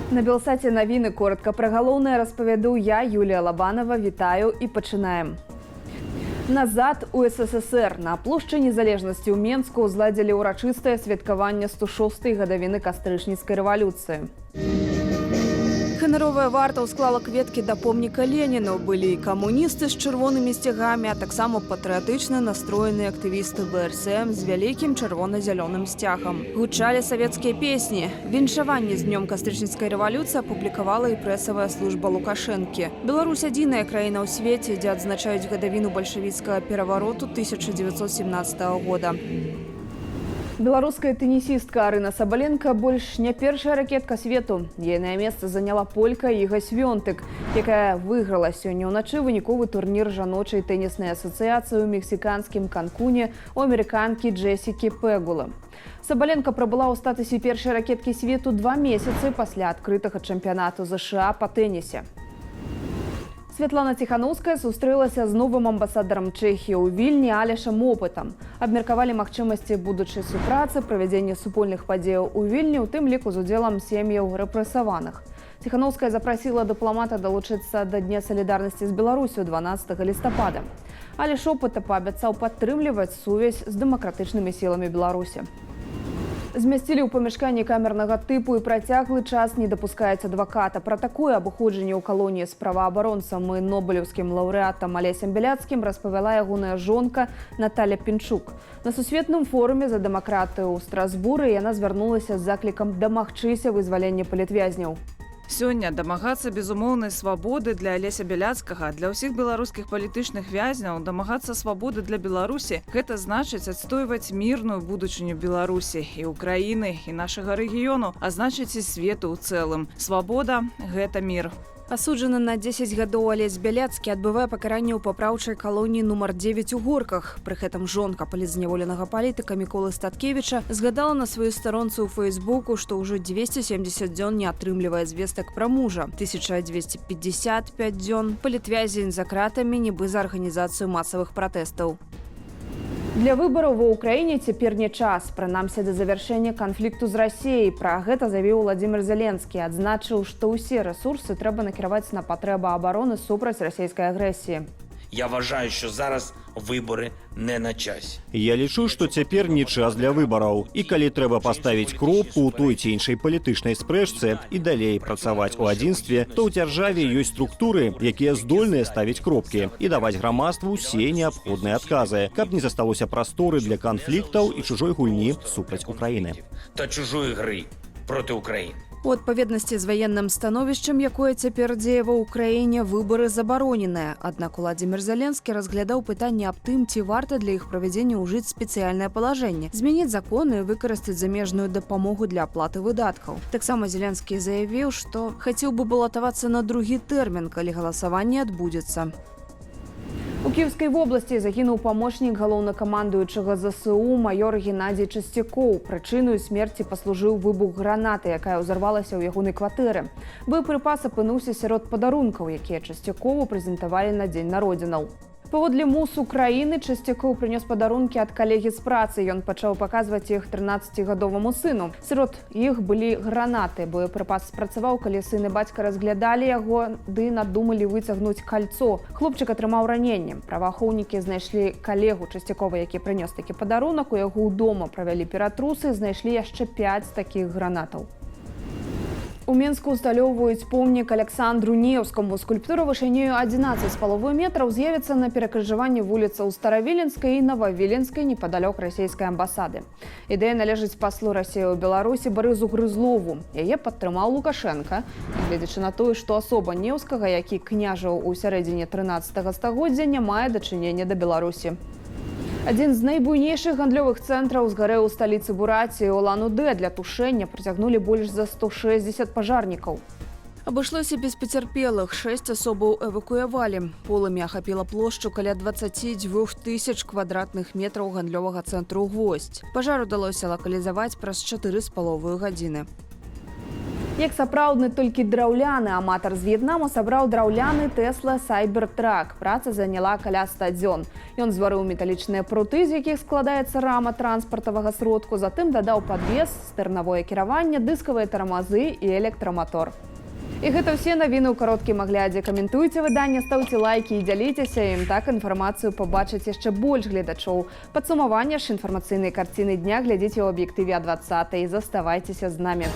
На Белсаце навіны коротка пра галоўнае распавяду я, Юлія Лабанова. Вітаю і пачынаем. Назад у СССР. На плошчы Незалежнасці ў Менску ўзладзілі ўрачыстае святкаванне 106-й гадавіны кастрычніцкай рэвалюцыі. Ханаровая варта ўсклала кветкі да помніка Леніну. Былі і камуністы з чырвонымі сцягамі, а таксама патрыятычна настроеныя актывісты БРСМ з вялікім чырвона-зялёным сцягам. Гучалі савецкія песні. Віншаванне з днём кастрычніцкай рэвалюцыі апублікавала і прэсавая служба Лукашэнкі. Беларусь – адзіная краіна ў свеце, дзе адзначаюць гадавіну бальшавіцкага перавароту 1917 года. Беларуская тэнісістка Арына Сабаленка больш не першая ракетка свету. Ейнае месца заняла полька Іга Свёнтык, якая выйграла сёння ўначы выніковы турнір жаночай тэніснай асацыяцыі ў мексіканскім Канкуне у амерыканкі Джесікі Пегула. Сабаленка прабыла ў статусе першай ракеткі свету 2 месяцы пасля адкрытага чэмпіянату ЗША па тэнісе. Святлана Ціханаўская сустрэлася з новым амбасадарам Чэхіі ў Вільні Алешам Опытам. Абмеркавалі магчымасці будучай супрацы, правядзення супольных падзеяў у Вільні, у тым ліку з удзелам сем'яў рэпрэсаваных. Ціханаўская запрасіла дыпламата далучыцца да Дня салідарнасці з Беларусю 12 лістапада. Алеш Опыта паабяцаў падтрымліваць сувязь з дэмакратычнымі сіламі Беларусі. Змясцілі ў памяшканні камернага тыпу і працяглы час не дапускаюць адваката. Пра такое абыходжанне ў калоніі з праваабаронцам і нобелеўскім лаўрэатам Алесем Бяляцкім распавяла ягоная жонка Наталя Пінчук. На сусветным форуме за дэмакратыю ў Страсбуры яна звярнулася з заклікам дамагчыся вызвалення палітвязняў. Сёння дамагацца безумоўнай свабоды для Алеся Бяляцкага, для ўсіх беларускіх палітычных вязняў, дамагацца свабоды для Беларусі – гэта значыць адстойваць мірную будучыню Беларусі і ўкраіны, і нашага рэгіёну, а значыць і свету ў цэлым. Свабода – гэта мір. Асуджаны на 10 гадоў Алесь Бяляцкі адбывае пакаранне ў папраўчай калоніі нумар 9 у Горках. Пры гэтым жонка палітзняволенага палітыка Міколы Статкевіча згадала на сваёй старонцы ў Фейсбуку, што ўжо 270 дзён не атрымлівае звестак пра мужа. 1255 дзён палітвязень за кратамі, нібы за арганізацыю масавых пратэстаў. Для выбараў ва ўкраіне цяпер не час, прынамсі да завяршэння канфлікту з Расіяй. Пра гэта заявіў Владзімір Зеленскі, адзначыў, што ўсе рэсурсы трэба накіраваць на патрэбы абароны супраць расійскай агрэсіі. Я вважаю, що зараз вибори не на часі. Я лічу, што цяпер не час для выбараў. І калі трэба паставіць кропку ў той ці іншай палітычнай спрэчцы і далей працаваць у адзінстве, то ў дзяржаве ёсць структуры, якія здольныя ставіць кропкі і даваць грамадству ўсе неабходныя адказы, каб не засталося прасторы для канфліктаў і чужой гульні супраць Украіны. Та чужої гри проти України. У адпаведнасці з ваенным становішчам, якое цяпер дзее ва ўкраіне, выбары забароненыя. Аднак Владзімір Зеленскі разглядаў пытанне аб тым, ці варта для іх правядзення ўжыць спецыяльнае палажэнне, змяніць законы і выкарыстаць замежную дапамогу для аплаты выдаткаў. Таксама Зеленскі заявіў, што хацеў бы балатавацца на другі тэрмін, калі галасаванне адбудзецца. У Кіеўскай вобласці загінуў памочнік галоўнакамандуючага ЗСУ маёр Геннадзій Часцякоў. Прычынаю смерці паслужыў выбух гранаты, якая ўзарвалася ў ягонай кватэры. Боепрыпас апынуўся сярод падарункаў, якія Часцякову прэзентавалі на дзень народзінаў. Паводле МУС Украіны Часцякоў прынёс падарункі ад калегі з працы. Ён пачаў паказваць іх 13-гадоваму сыну. Сярод іх былі гранаты. Боепрыпас спрацаваў, калі сын і бацька разглядалі яго, ды надумалі выцягнуць кальцо. Хлопчык атрымаў раненне. Праваахоўнікі знайшлі калегу Часцякова, які прынёс такі падарунак. У яго ўдома правялі ператрусы, знайшлі яшчэ 5 такіх гранатаў. У Менску усталёўваюць помнік Александру Неўскаму. Скульптура вышынёю 11,5 метраў з'явіцца на перакрыжаванні вуліцаў Старавіленскай і Новавіленскай непадалёк расійскай амбасады. Ідэя належыць паслу Расіі ў Беларусі Барызу Грызлову. Яе падтрымаў Лукашенка. Гледзячы на тое, што асоба Неўскага, які княжаў у сярэдзіне 13 стагоддзя, не мае дачынення да Беларусі. Адзін з найбуйнейшых гандлёвых цэнтраў згарэў у сталіцы Бурацыі. Улан-Удэ для тушэння прыцягнулі больш за 160 пажарнікаў. Абышлося без пацярпелых, 6 асобаў эвакуявалі. Полымя ахапіла плошчу каля 22 тысяч квадратных метраў гандлёвага цэнтру «Гвоздь». Пажар удалося лакалізаваць праз 4,5 гадзіны. Як сапраўдны толькі драўляны аматар з В'етнаму сабраў драўляны Tesla Cybertruck. Праца заняла каля 100 дзён. Ён зварыў металічныя пруты, з якіх складаецца рама транспартавага сродку, затым дадаў падвес, стэрнавое кіраванне, дыскавыя тармазы і электрамотор. І гэта ўсе навіны ў кароткім аглядзе. Каментуйце выданне, стаўце лайкі і дзяліцеся ім. Так інфармацыю пабачыць яшчэ больш гледачоў. Падсумаванне ж інфармацыйнай карціны дня глядзіце ў аб'ектыве А20 і заставайцеся з намі.